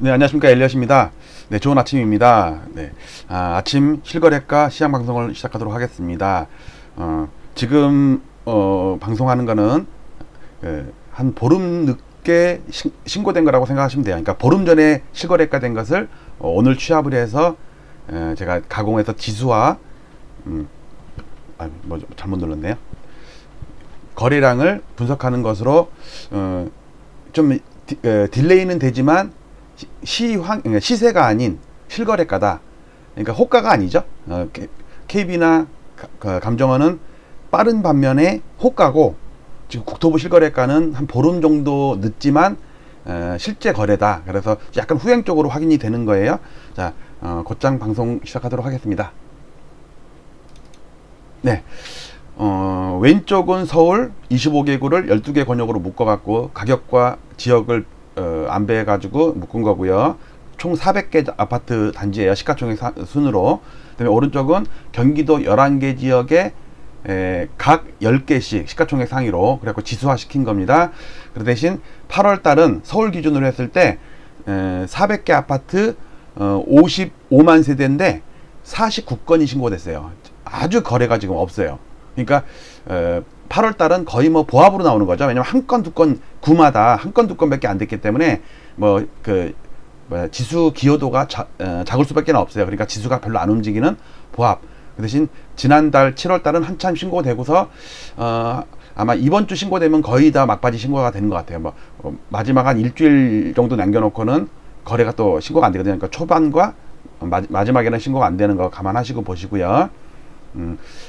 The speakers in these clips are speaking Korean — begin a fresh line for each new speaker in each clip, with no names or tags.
네, 안녕하십니까. 엘리엇입니다. 네, 좋은 아침입니다. 네, 아침 실거래가 시장 방송을 시작하도록 하겠습니다. 지금 방송하는 거는 한 보름 늦게 신고된 거라고 생각하시면 돼요. 그러니까 보름 전에 실거래가 된 것을 오늘 취합을 해서 제가 가공해서 지수와 잘못 눌렀네요. 거래량을 분석하는 것으로 좀 딜레이는 되지만 시세가 아닌 실거래가다. 그러니까 호가가 아니죠. KB나 감정원은 빠른 반면에 호가고, 지금 국토부 실거래가는 한 보름 정도 늦지만 실제 거래다. 그래서 약간 후행적으로 확인이 되는 거예요. 자, 곧장 방송 시작하도록 하겠습니다. 네. 왼쪽은 서울 25개구를 12개 권역으로 묶어갖고 가격과 지역을 안배해가지고 묶은 거고요. 총 400개 아파트 단지예요. 시가총액 순으로. 그다음에 오른쪽은 경기도 11개 지역에 각 10개씩 시가총액 상위로 그래갖고 지수화 시킨 겁니다. 그 대신 8월 달은 서울 기준으로 했을 때 400개 아파트 55만 세대인데 49건이 신고됐어요. 아주 거래가 지금 없어요. 그러니까 8월 달은 거의 뭐 보합으로 나오는 거죠. 왜냐면 한 건, 두 건, 구마다 한 건, 두 건밖에 안 됐기 때문에 지수 기여도가 작을 수밖에 없어요. 그러니까 지수가 별로 안 움직이는 보합. 그 대신 지난달 7월 달은 한참 신고되고서 아마 이번 주 신고되면 거의 다 막바지 신고가 되는 것 같아요. 마지막 한 일주일 정도 남겨놓고는 거래가 또 신고가 안 되거든요. 그러니까 초반과 마지막에는 신고가 안 되는 거 감안하시고 보시고요.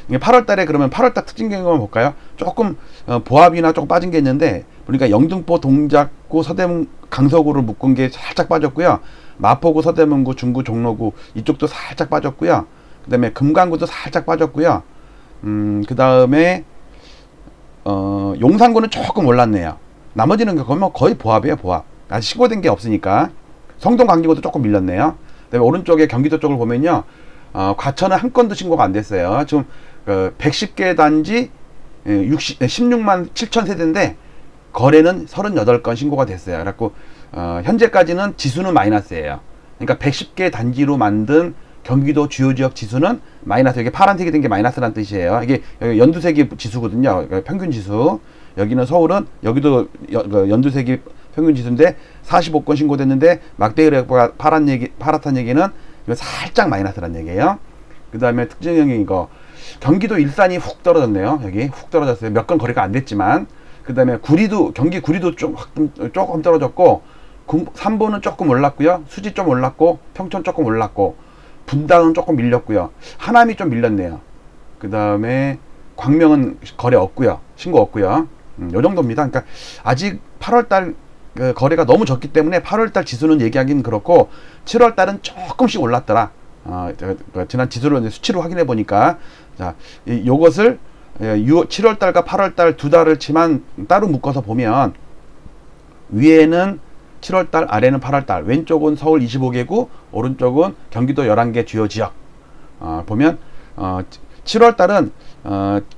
8월 달에 그러면 8월 달 특징 경험을 볼까요? 조금 보합이나 조금 빠진 게 있는데, 보니까 영등포, 동작구, 서대문, 강서구를 묶은 게 살짝 빠졌고요. 마포구, 서대문구, 중구, 종로구 이쪽도 살짝 빠졌고요. 그 다음에 금강구도 살짝 빠졌고요. 그 다음에 용산구는 조금 올랐네요. 나머지는 거의 보합이에요. 보합. 아직 신고된 게 없으니까. 성동, 강진구도 조금 밀렸네요. 그 다음에 오른쪽에 경기도 쪽을 보면요, 과천은 한 건도 신고가 안 됐어요. 지금 110개 단지 16만 7천 세대인데 거래는 38건 신고가 됐어요. 그래갖고 현재까지는 지수는 마이너스예요. 그러니까 110개 단지로 만든 경기도 주요 지역 지수는 마이너스. 이게 파란색이 된 게 마이너스라는 뜻이에요. 이게 연두색이 지수거든요. 평균 지수. 여기는 서울은 여기도 연두색이 평균 지수인데 45건 신고됐는데 막대기가 파랗다는 얘기는 살짝 마이너스란 얘기예요. 그 다음에 특징형이 이거 경기도 일산이 훅 떨어졌네요. 여기 훅 떨어졌어요. 몇 건 거래가 안 됐지만. 그 다음에 경기 구리도 조금 떨어졌고, 삼보는 조금 올랐고요. 수지 좀 올랐고, 평촌 조금 올랐고, 분당은 조금 밀렸고요. 하남이 좀 밀렸네요. 그 다음에 광명은 거래 없고요. 신고 없고요. 요 정도입니다. 그러니까 아직 8월달 거래가 너무 적기 때문에 8월달 지수는 얘기하기는 그렇고, 7월달은 조금씩 올랐더라. 지난 지수를 수치로 확인해 보니까, 자, 요것을 7월달과 8월달 두 달을 치만 따로 묶어서 보면, 위에는 7월달, 아래는 8월달, 왼쪽은 서울 25개구, 오른쪽은 경기도 11개 주요 지역. 보면 7월달은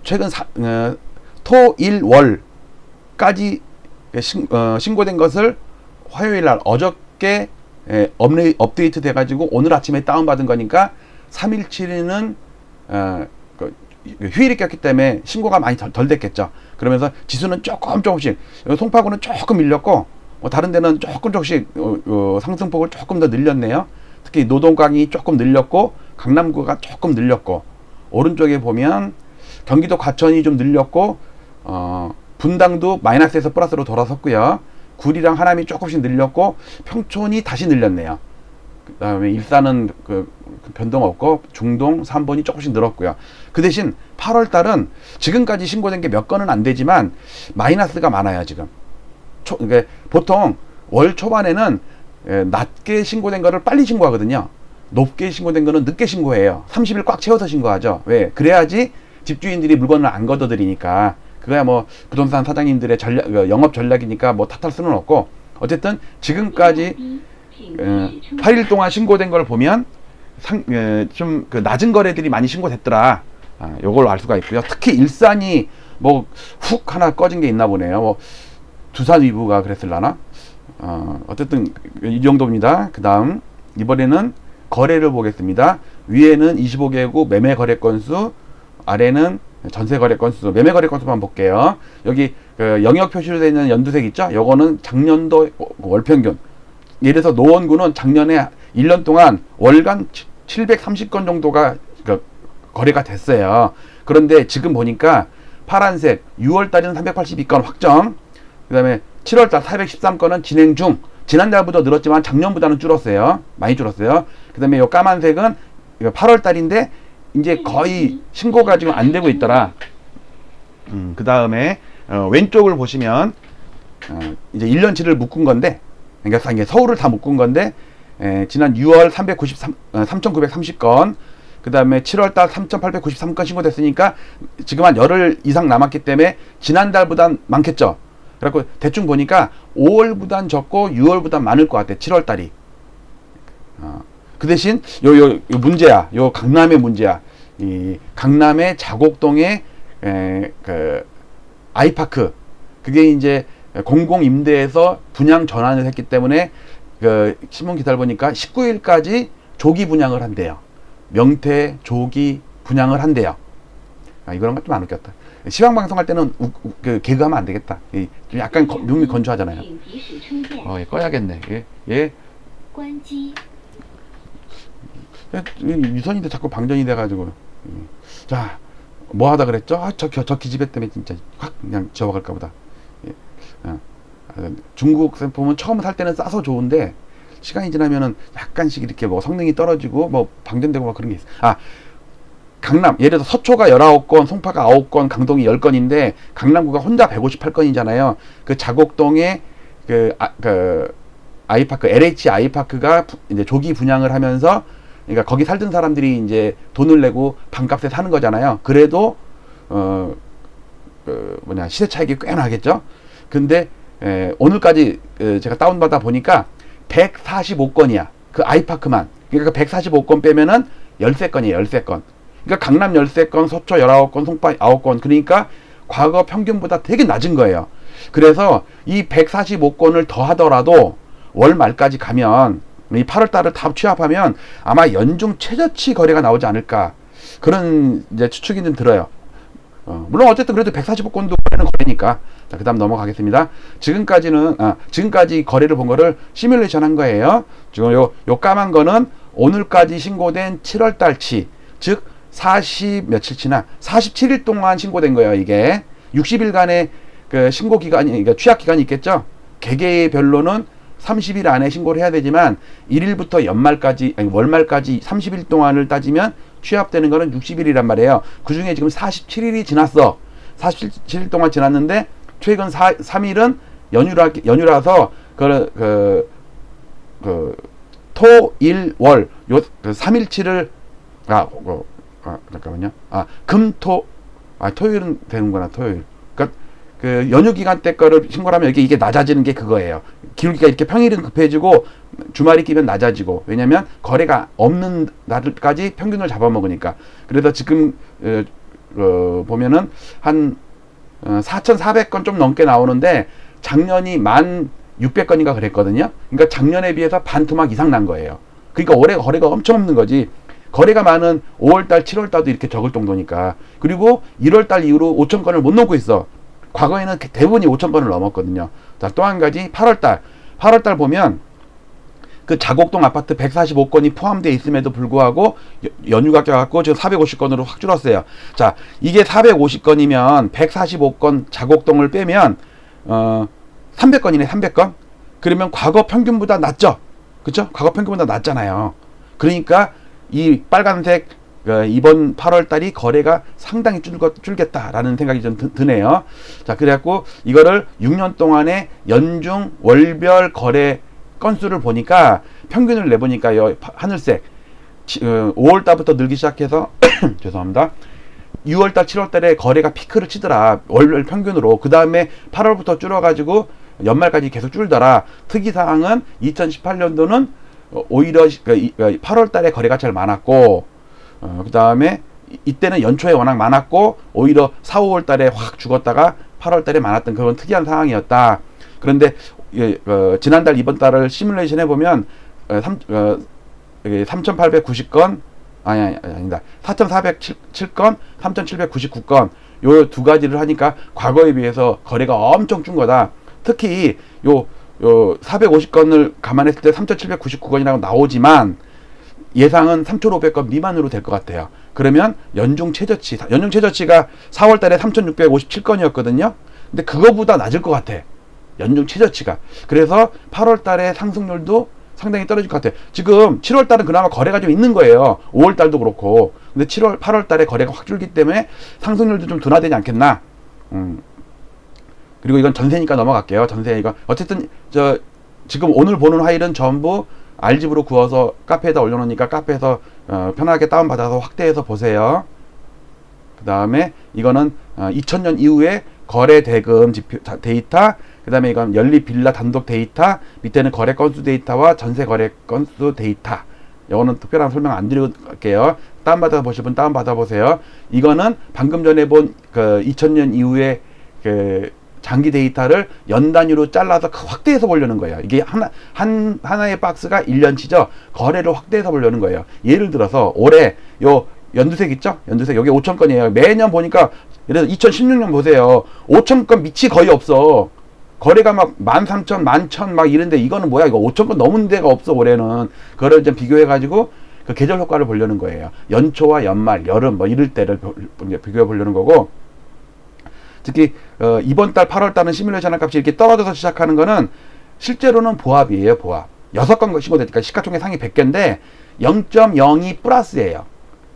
최근 토, 일, 월까지 신고된 것을 화요일날 어저께 업데이트 돼가지고 오늘 아침에 다운받은 거니까 3일, 7일은 휴일이 꼈기 때문에 신고가 많이 덜 됐겠죠. 그러면서 지수는 조금씩, 송파구는 조금 밀렸고, 다른 데는 조금씩 상승폭을 조금 더 늘렸네요. 특히 노동강이 조금 늘렸고, 강남구가 조금 늘렸고, 오른쪽에 보면 경기도 과천이 좀 늘렸고, 분당도 마이너스에서 플러스로 돌아섰고요. 구리랑 하남이 조금씩 늘렸고, 평촌이 다시 늘렸네요. 그 다음에 일산은 변동 없고, 중동, 삼본이 조금씩 늘었고요. 그 대신 8월 달은 지금까지 신고된 게 몇 건은 안 되지만 마이너스가 많아요. 지금 그러니까 보통 월 초반에는 낮게 신고된 거를 빨리 신고하거든요. 높게 신고된 거는 늦게 신고해요. 30일 꽉 채워서 신고하죠. 왜? 그래야지 집주인들이 물건을 안 걷어들이니까. 그거야 뭐 부동산 사장님들의 영업 전략이니까 뭐 탓할 수는 없고, 어쨌든 지금까지 8일 동안 신고된 걸 보면 좀 낮은 거래들이 많이 신고됐더라. 요걸 알 수가 있고요. 특히 일산이 뭐 훅 하나 꺼진 게 있나 보네요. 뭐 두산 위브가 그랬을라나? 어쨌든 이 정도입니다. 그 다음 이번에는 거래를 보겠습니다. 위에는 25개국 매매 거래 건수, 아래는 전세 거래 건수, 매매 거래 건수만 볼게요. 여기 그 영역 표시로 되어 있는 연두색 있죠? 요거는 작년도 월 평균. 예를 들어서 노원구는 작년에 1년 동안 월간 730건 정도가 거래가 됐어요. 그런데 지금 보니까 파란색 6월 달에는 382건 확정, 그 다음에 7월 달 413건은 진행 중. 지난달보다 늘었지만 작년보다는 줄었어요. 많이 줄었어요. 그 다음에 요 까만색은 8월 달인데 이제 거의 신고가 지금 안 되고 있더라. 그 다음에 왼쪽을 보시면 이제 1년치를 묶은 건데, 그러니까 이게 서울을 다 묶은 건데, 지난 6월 3,930건, 그 다음에 7월달 3,893건 신고됐으니까 지금 한 열흘 이상 남았기 때문에 지난달보단 많겠죠. 그래갖고 대충 보니까 5월보단 적고 6월보단 많을 것 같아. 7월달이. 그 대신 요 문제야. 요 강남의 문제야. 이 강남의 자곡동의 그 아이파크, 그게 이제 공공임대에서 분양 전환을 했기 때문에 그 신문 기사를 보니까 19일까지 조기 분양을 한대요. 명태 조기 분양을 한대요. 이거랑 좀 안 웃겼다. 시황방송 할 때는 그 개그하면 안 되겠다. 좀 약간 눈이 건조하잖아요. 얘 꺼야겠네. 얘 유선인데 자꾸 방전이 돼가지고. 자, 뭐 하다 그랬죠? 저 기집애 때문에 진짜 확 그냥 지워갈까 보다. 중국 제품은 처음 살 때는 싸서 좋은데 시간이 지나면은 약간씩 이렇게 뭐 성능이 떨어지고 뭐 방전되고 막 그런 게 있어. 강남, 예를 들어서 서초가 19건, 송파가 9건, 강동이 10건인데 강남구가 혼자 158건이잖아요. 그 자곡동에 그 아이파크, LH 아이파크가 이제 조기 분양을 하면서, 그러니까 거기 살던 사람들이 이제 돈을 내고 반값에 사는 거잖아요. 그래도 시세 차익이 꽤 나겠죠. 근데 오늘까지 제가 다운받아 보니까 145건이야. 그 아이파크만. 그러니까 145건 빼면은 13건이에요. 13건. 그러니까 강남 13건, 서초 19건, 송파 9건. 그러니까 과거 평균보다 되게 낮은 거예요. 그래서 이 145건을 더 하더라도 월 말까지 가면, 이 8월 달을 다 취합하면 아마 연중 최저치 거래가 나오지 않을까. 그런 이제 추측이 좀 들어요. 물론 어쨌든 그래도 145건도 거래는 거래니까. 자, 그 다음 넘어가겠습니다. 지금까지 거래를 본 거를 시뮬레이션 한 거예요. 지금 요 까만 거는 오늘까지 신고된 7월 달치, 즉 47일 동안 신고된 거예요. 이게 60일간의 그 신고 기간이, 그러니까 취약 기간이 있겠죠. 개개별로는 30일 안에 신고를 해야 되지만 1일부터 월말까지 30일 동안을 따지면 취합되는 거는 60일이란 말이에요. 그 중에 지금 47일이 지났어. 47일 동안 지났는데 최근 3일은 연휴라서 토, 일, 월 요 3일치를 잠깐만요. 금, 토, 토요일은 되는구나. 토요일. 그러니까 그 연휴 기간 때 거를 신고를 하면 이게 낮아지는 게 그거예요. 기울기가 이렇게 평일은 급해지고 주말이 끼면 낮아지고, 왜냐면 거래가 없는 날까지 평균을 잡아먹으니까. 그래서 지금 보면은 한 4,400건 좀 넘게 나오는데 작년이 1,600건인가 그랬거든요. 그러니까 작년에 비해서 반토막 이상 난 거예요. 그러니까 올해 거래가 엄청 없는 거지. 거래가 많은 5월달, 7월달도 이렇게 적을 정도니까. 그리고 1월달 이후로 5,000건을 못 넘고 있어. 과거에는 대부분이 5,000건을 넘었거든요. 자, 또 한 가지 8월달 보면 그 자곡동 아파트 145건이 포함되어 있음에도 불구하고 연휴가 껴갖고 지금 450건으로 확 줄었어요. 자, 이게 450건이면 145건 자곡동을 빼면 300건이네. 300건. 그러면 과거 평균보다 낮죠. 그쵸? 과거 평균보다 낮잖아요. 그러니까 이 빨간색 이번 8월달이 거래가 상당히 줄겠다라는 생각이 좀 드네요. 자, 그래갖고 이거를 6년 동안의 연중 월별 거래 건수를 보니까 평균을 내보니까 하늘색 5월달부터 늘기 시작해서 죄송합니다. 6월달, 7월달에 거래가 피크를 치더라. 월별 평균으로. 그 다음에 8월부터 줄어가지고 연말까지 계속 줄더라. 특이사항은 2018년도는 오히려 8월달에 거래가 제일 많았고, 그 다음에 이때는 연초에 워낙 많았고 오히려 4, 5월달에 확 죽었다가 8월달에 많았던 그런 특이한 상황이었다. 그런데 예, 지난달 이번 달을 시뮬레이션 해보면 3,890건 아니다 4,407건 3,799건 요 두 가지를 하니까 과거에 비해서 거래가 엄청 준 거다. 특히 요 450건을 감안했을 때 3,799건이라고 나오지만 예상은 3,500건 미만으로 될 것 같아요. 그러면 연중 최저치가 4월 달에 3,657건이었거든요. 근데 그거보다 낮을 것 같아. 연중 최저치가. 그래서 8월 달에 상승률도 상당히 떨어질 것 같아요. 지금 7월 달은 그나마 거래가 좀 있는 거예요. 5월 달도 그렇고. 근데 8월 달에 거래가 확 줄기 때문에 상승률도 좀 둔화되지 않겠나. 그리고 이건 전세니까 넘어갈게요. 전세 이거 어쨌든 지금 오늘 보는 파일은 전부 R집으로 구워서 카페에다 올려놓으니까 카페에서 편하게 다운받아서 확대해서 보세요. 그 다음에 이거는 2000년 이후에 거래 대금 지표 데이터, 그 다음에 이건 연립 빌라 단독 데이터, 밑에는 거래 건수 데이터와 전세 거래 건수 데이터. 이거는 특별한 설명 안 드리고 갈게요. 다운받아 보실 분 다운받아 보세요. 이거는 방금 전에 본 그 2000년 이후에 그 장기 데이터를 연 단위로 잘라서 확대해서 보려는 거예요. 이게 하나의 박스가 1년치죠. 거래를 확대해서 보려는 거예요. 예를 들어서 올해 요 연두색 있죠? 연두색 여기 5,000건이에요. 매년 보니까 예를 들어서 2016년 보세요. 5,000건 밑이 거의 없어. 거래가 막 13,000, 11,000 막 이런데 이거는 뭐야? 이거 5,000건 넘은 데가 없어 올해는. 그거를 좀 비교해가지고 그 계절 효과를 보려는 거예요. 연초와 연말, 여름 뭐 이럴 때를 비교해 보려는 거고. 특히 이번 달 8월 달은 시뮬레이션 값이 이렇게 떨어져서 시작하는 거는 실제로는 보합이에요. 보합. 6건 신고되니까 시가총액 상위 100개인데 0.02 플러스예요.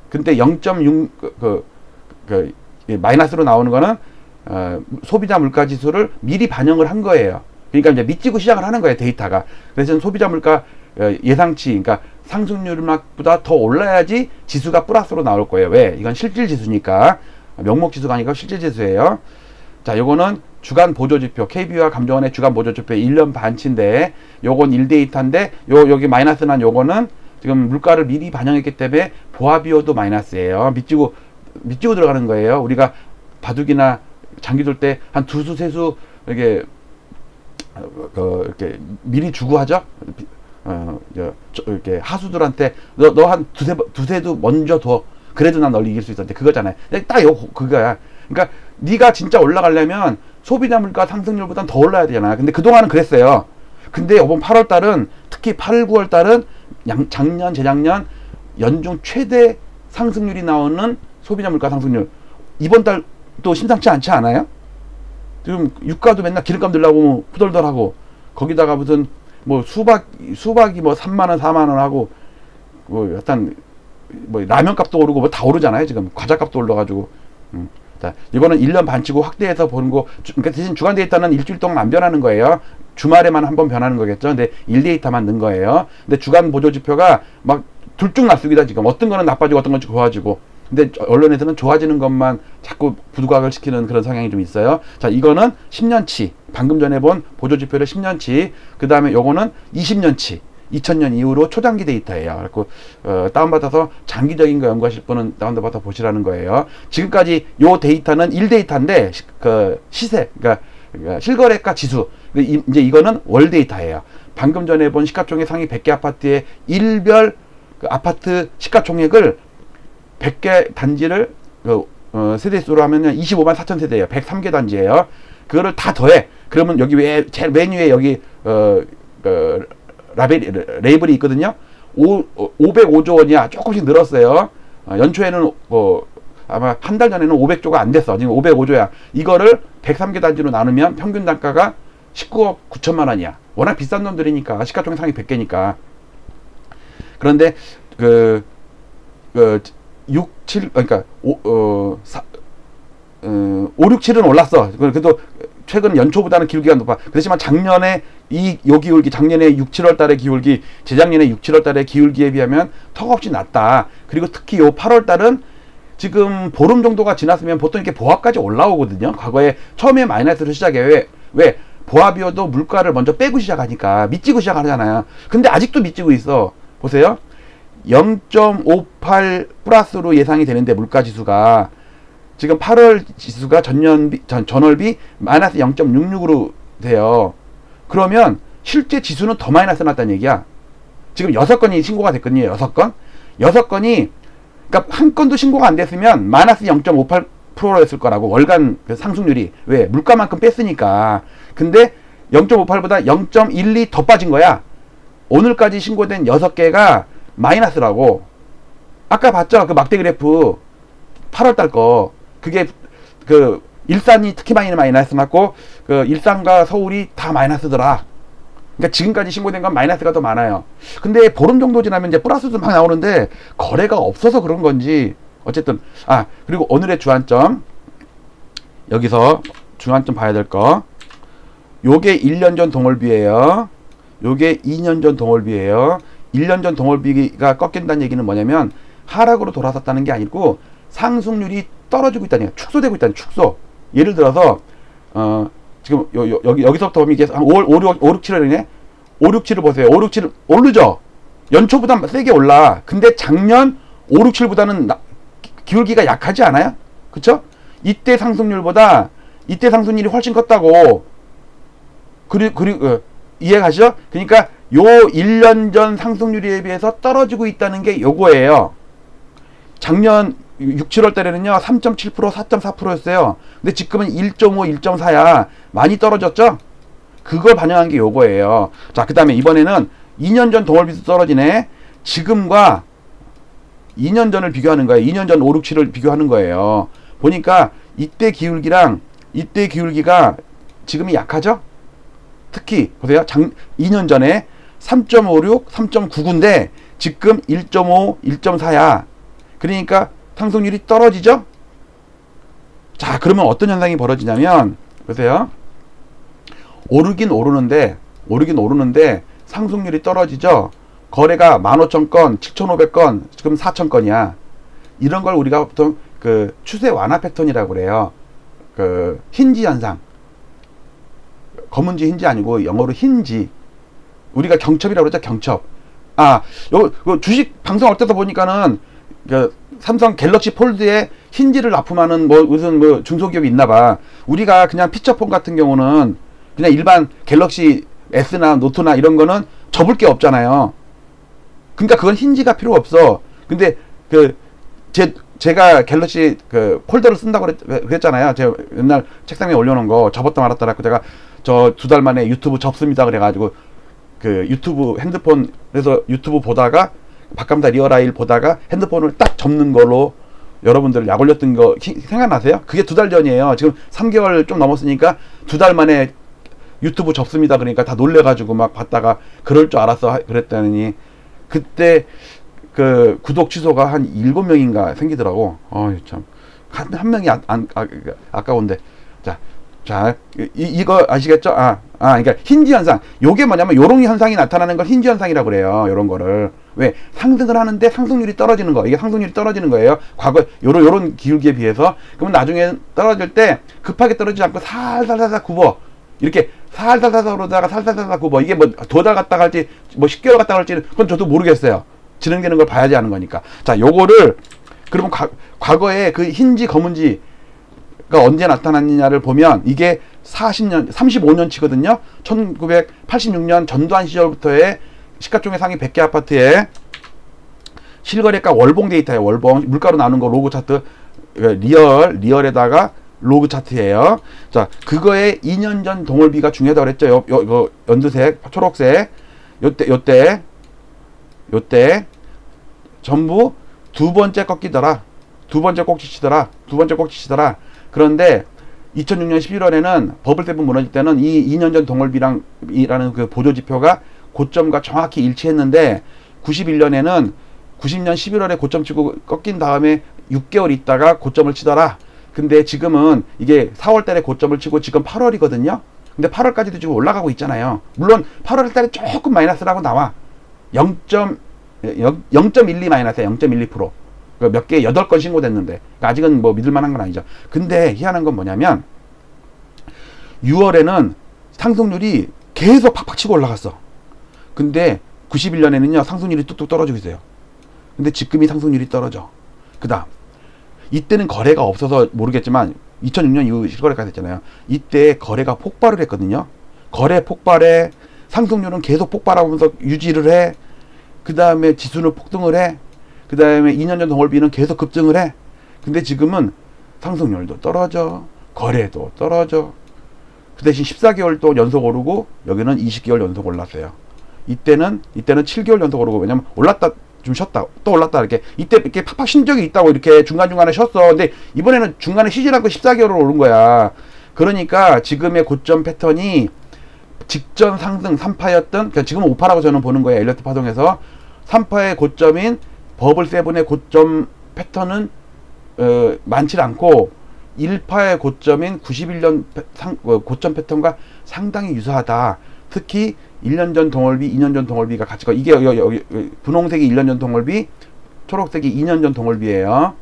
근데 0.6 마이너스로 나오는 거는 소비자 물가 지수를 미리 반영을 한 거예요. 그러니까 이제 밑지고 시작을 하는 거예요. 데이터가. 그래서 소비자 물가 예상치, 그러니까 상승률보다 더 올라야지 지수가 플러스로 나올 거예요. 왜? 이건 실질 지수니까. 명목 지수가 아니고 실질 지수예요. 자, 요거는 주간 보조지표, KB와 감정원의 주간 보조지표 1년 반치인데, 요건 1데이터인데, 여기 마이너스 난 요거는 지금 물가를 미리 반영했기 때문에 보합비용도 마이너스예요. 밑지고 들어가는 거예요. 우리가 바둑이나 장기 둘 때 한 두수, 세수, 이렇게 미리 주고 하죠? 이렇게 하수들한테 너 한 두세도 먼저 둬. 그래도 난 널 이길 수 있었는데 그거잖아요. 딱 그거야. 그러니까 네가 진짜 올라가려면 소비자 물가 상승률보단 더 올라야 되잖아. 근데 그동안은 그랬어요. 근데 이번 8월 달은 특히 8, 9월 달은 작년, 재작년 연중 최대 상승률이 나오는 소비자 물가 상승률. 이번 달도 심상치 않지 않아요? 지금 유가도 맨날 기름값 들라고 후덜덜하고 거기다가 무슨 뭐 수박이 뭐 3만 원, 4만 원 하고 뭐 약간 뭐 라면 값도 오르고 뭐 다 오르잖아요. 지금 과자 값도 올라가지고. 자, 이거는 1년 반치고 확대해서 보는 거. 그러니까 대신 주간 데이터는 일주일 동안 안 변하는 거예요. 주말에만 한번 변하는 거겠죠. 근데 1데이터만 넣은 거예요. 근데 주간 보조 지표가 막 둘쭉날쑥이다 지금. 어떤 거는 나빠지고 어떤 건 좋아지고. 근데 언론에서는 좋아지는 것만 자꾸 부각을 시키는 그런 성향이 좀 있어요. 자, 이거는 10년치. 방금 전에 본 보조 지표를 10년치. 그 다음에 요거는 20년치. 2000년 이후로 초장기 데이터예요. 그래서 다운받아서 장기적인 거 연구하실 분은 다운받아 보시라는 거예요. 지금까지 요 데이터는 1데이터인데 그 시세, 그러니까 실거래가 지수. 이제 이거는 월 데이터예요. 방금 전에 본 시가총액 상위 100개 아파트의 일별 그 아파트 시가총액을 100개 단지를 세대수로 하면은 25만 4천 세대예요. 103개 단지예요. 그거를 다 더해. 그러면 여기 제일 맨 위에 여기 레이블이 있거든요. 505조 원이야. 조금씩 늘었어요. 연초에는 아마 한 달 전에는 500조가 안 됐어. 지금 505조야. 이거를 103개 단지로 나누면 평균 단가가 19억 9천만 원이야. 워낙 비싼 놈들이니까 시가총액 상위 100개니까. 그런데 6, 7 그러니까 5, 6, 7은 올랐어. 그래도 최근 연초보다는 기울기가 높아. 그렇지만 작년에 요 기울기, 작년에 6, 7월 달의 기울기, 재작년에 6, 7월 달의 기울기에 비하면 턱없이 낮다. 그리고 특히 요 8월 달은 지금 보름 정도가 지났으면 보통 이렇게 보합까지 올라오거든요. 과거에 처음에 마이너스로 시작해. 왜? 보합이어도 물가를 먼저 빼고 시작하니까 밑지고 시작하잖아요. 근데 아직도 밑지고 있어. 보세요. 0.58 플러스로 예상이 되는데 물가 지수가 지금 8월 지수가 전월비 마이너스 0.66으로 돼요. 그러면 실제 지수는 더 마이너스 났다는 얘기야. 지금 6건이 신고가 됐거든요. 6건. 6건이, 그러니까 한 건도 신고가 안 됐으면 마이너스 0.58%였을 거라고, 월간 그 상승률이. 왜? 물가만큼 뺐으니까. 근데 0.58보다 0.12 더 빠진 거야. 오늘까지 신고된 6개가 마이너스라고. 아까 봤죠? 그 막대 그래프 8월달 거. 그게 그 일산이 특히 많이 마이너스 났고, 그 일산과 서울이 다 마이너스더라. 그러니까 지금까지 신고된 건 마이너스가 더 많아요. 근데 보름 정도 지나면 이제 플러스도 막 나오는데 거래가 없어서 그런 건지 어쨌든. 그리고 오늘의 주안점, 여기서 주안점 봐야 될 거, 요게 1년 전 동월비예요. 요게 2년 전 동월비예요. 1년 전 동월비가 꺾인다는 얘기는 뭐냐면 하락으로 돌아섰다는 게 아니고 상승률이 떨어지고 있다는 얘기야. 축소되고 있다는, 축소. 예를 들어서 지금 여기서부터 보면 이게 한 5, 6, 7월이네. 5, 6, 7을 보세요. 5, 6, 7 오르죠. 연초보다 세게 올라. 근데 작년 5, 6, 7보다는 기울기가 약하지 않아요? 그쵸? 이때 상승률보다 이때 상승률이 훨씬 컸다고. 그리고 이해가시죠? 그러니까 요 1년 전 상승률에 비해서 떨어지고 있다는 게 요거예요. 작년 6, 7월 달에는요 3.7%, 4.4%였어요. 근데 지금은 1.5, 1.4야. 많이 떨어졌죠? 그걸 반영한 게 요거예요. 자, 그 다음에 이번에는 2년 전 동월비도 떨어지네. 지금과 2년 전을 비교하는 거예요. 2년 전 5, 6, 7을 비교하는 거예요. 보니까 이때 기울기랑 이때 기울기가 지금이 약하죠? 특히 보세요. 2년 전에 3.56, 3.99인데 지금 1.5, 1.4야. 그러니까 상승률이 떨어지죠? 자, 그러면 어떤 현상이 벌어지냐면, 보세요. 오르긴 오르는데 상승률이 떨어지죠? 거래가 15,000건, 7,500건, 지금 4,000건이야. 이런 걸 우리가 보통 그 추세 완화 패턴이라고 그래요. 그 힌지 현상. 검은지 흰지 아니고 영어로 힌지. 우리가 경첩이라고 그러죠, 경첩. 요 주식 방송할 때도 보니까는 그 삼성 갤럭시 폴드에 힌지를 납품하는 무슨 중소기업이 있나봐. 우리가 그냥 피처폰 같은 경우는 그냥 일반 갤럭시 S나 노트나 이런 거는 접을 게 없잖아요. 그러니까 그건 힌지가 필요 없어. 근데 제가 갤럭시 그 폴더를 쓴다고 그랬잖아요. 제가 옛날 책상 위에 올려놓은 거 접었다 말았다 했고, 제가 저 2달 만에 유튜브 접습니다 그래가지고 그 유튜브 핸드폰에서 유튜브 보다가 박감다 리얼아이를 보다가 핸드폰을 딱 접는 걸로 여러분들 약 올렸던 거 생각나세요? 그게 2달 전이에요. 지금 3개월 좀 넘었으니까 2달 만에 유튜브 접습니다 그러니까 다 놀래가지고 막 봤다가 그럴 줄 알았어 그랬더니 그때 그 구독 취소가 한 7명인가 생기더라고. 참 한 명이 아까운데. 자, 이거 아시겠죠? 그러니까 힌지 현상. 요게 뭐냐면 요런 현상이 나타나는 걸 힌지 현상이라고 그래요. 요런 거를. 왜? 상승을 하는데 상승률이 떨어지는 거. 이게 상승률이 떨어지는 거예요. 과거 요런 기울기에 비해서. 그러면 나중에 떨어질 때 급하게 떨어지지 않고 살살살살 굽어. 이렇게 살살살살 오르다가 살살살살 굽어. 이게 더 갔다 갈지 10개월 갔다 갈지는 그건 저도 모르겠어요. 진행되는 걸 봐야지 하는 거니까. 자, 요거를 그러면 과거에 그 흰지 검은지가 언제 나타났느냐를 보면 이게 35년치거든요. 1986년 전두환 시절부터의 시가총액 상위 100개 아파트에 실거래가 월봉 데이터예요. 월봉 물가로 나오는 거 로그 차트, 리얼에다가 로그 차트예요. 자, 그거에 2년 전 동월비가 중요하다고 그랬죠. 요 연두색, 초록색. 요때 전부 두 번째 꺾이더라. 두 번째 꼭지치더라. 그런데 2006년 11월에는 버블 세븐 무너질 때는 이 2년 전 동월비랑이라는 그 보조 지표가 고점과 정확히 일치했는데 91년에는 90년 11월에 고점 치고 꺾인 다음에 6개월 있다가 고점을 치더라. 근데 지금은 이게 4월 달에 고점을 치고 지금 8월이거든요. 근데 8월까지도 지금 올라가고 있잖아요. 물론 8월 달에 조금 마이너스라고 나와. 0.12 마이너스야. 0.12%. 몇 개 8건 신고됐는데 아직은 믿을 만한 건 아니죠. 근데 희한한 건 뭐냐면 6월에는 상승률이 계속 팍팍 치고 올라갔어. 근데 91년에는요 상승률이 뚝뚝 떨어지고 있어요. 근데 지금이 상승률이 떨어져. 그 다음 이때는 거래가 없어서 모르겠지만 2006년 이후 실거래가 됐잖아요. 이때 거래가 폭발을 했거든요. 거래 폭발해. 상승률은 계속 폭발하면서 유지를 해. 그 다음에 지수는 폭등을 해. 그 다음에 2년 전 동월비는 계속 급증을 해. 근데 지금은 상승률도 떨어져. 거래도 떨어져. 그 대신 14개월 또 연속 오르고 여기는 20개월 연속 올랐어요. 이때는 7개월 연속 오르고, 왜냐면 올랐다 좀 쉬었다 또 올랐다 이렇게 이때 이렇게 팍팍 쉰 적이 있다고 이렇게 중간중간에 쉬었어. 근데 이번에는 중간에 쉬지 않고 14개월을 오른 거야. 그러니까 지금의 고점 패턴이 직전 상승 3파였던, 그러니까 지금은 5파라고 저는 보는 거예요. 엘리어트 파동에서 3파의 고점인 버블 세븐의 고점 패턴은 많지 않고 1파의 고점인 91년 고점 패턴과 상당히 유사하다. 특히 1년 전 동월비, 2년 전 동월비가 같이 가. 이게 여기 분홍색이 1년 전 동월비, 초록색이 2년 전 동월비예요.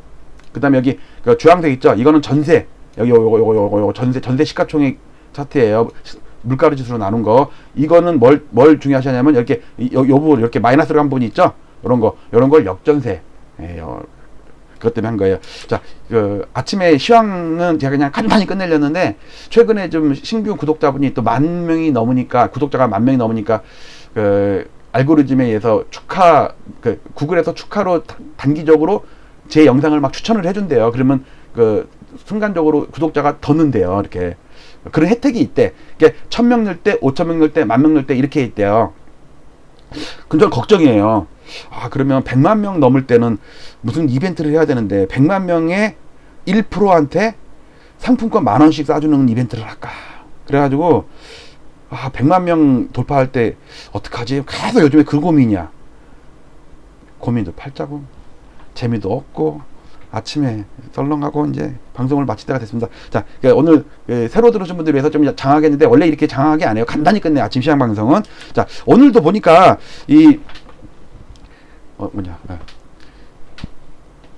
그다음에 여기 주황색 있죠? 이거는 전세. 여기 요거 전세 시가총액 차트예요. 물가루 지수로 나눈 거. 이거는 뭘 중요하시냐면 이렇게 요 부분 이렇게 마이너스로 한 부분이 있죠? 이런 걸 역전세. 그것 때문에 한 거예요. 자, 아침에 시황은 제가 그냥 간단히 끝내려는데, 최근에 좀 신규 구독자분이 또 10,000명이 넘으니까, 구독자가 10,000명이 넘으니까, 알고리즘에 의해서 구글에서 축하로 단기적으로 제 영상을 막 추천을 해준대요. 그러면 순간적으로 구독자가 더 는데요. 이렇게. 그런 혜택이 있대. 이게 1,000명 늘 때, 5,000명 늘 때, 10,000명 늘 때 이렇게 있대요. 근데 전 걱정이에요. 그러면 100만 명 넘을 때는 무슨 이벤트를 해야 되는데 100만 명의 1%한테 상품권 10,000원씩 싸주는 이벤트를 할까? 그래가지고 100만 명 돌파할 때 어떡하지? 계속 요즘에 그 고민이야. 고민도 팔자고 재미도 없고 아침에 썰렁하고 이제 방송을 마칠 때가 됐습니다. 자, 오늘 새로 들으신 분들 위해서 좀 장하겠는데, 원래 이렇게 장하게 안 해요. 간단히 끝내 아침 시황 방송은. 자, 오늘도 보니까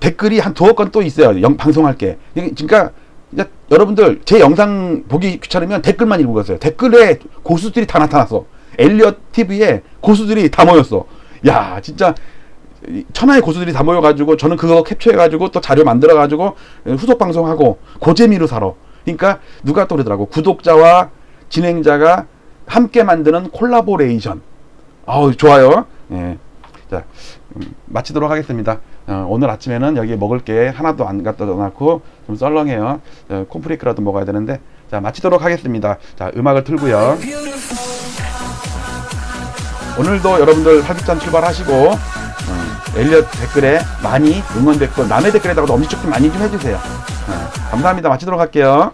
댓글이 한 2건 또 있어요. 방송할 게. 그러니까 이제 여러분들 제 영상 보기 귀찮으면 댓글만 읽어보세요. 댓글에 고수들이 다 나타났어. 엘리엇 TV에 고수들이 다 모였어. 야, 진짜 천하의 고수들이 다 모여가지고 저는 그거 캡처해가지고 또 자료 만들어가지고 후속 방송하고 고재미로 살아. 그러니까 누가 또 그러더라고. 구독자와 진행자가 함께 만드는 콜라보레이션. 좋아요. 예. 자, 마치도록 하겠습니다. 오늘 아침에는 여기 먹을 게 하나도 안 갖다 놔놓고 좀 썰렁해요. 콘프레이크라도 먹어야 되는데. 자, 마치도록 하겠습니다. 자, 음악을 틀고요. 오늘도 여러분들 활기찬 출발하시고, 엘리엇 댓글에 많이 응원 댓글, 남의 댓글에다가도 엄지척 좀 많이 좀 해주세요. 감사합니다. 마치도록 할게요.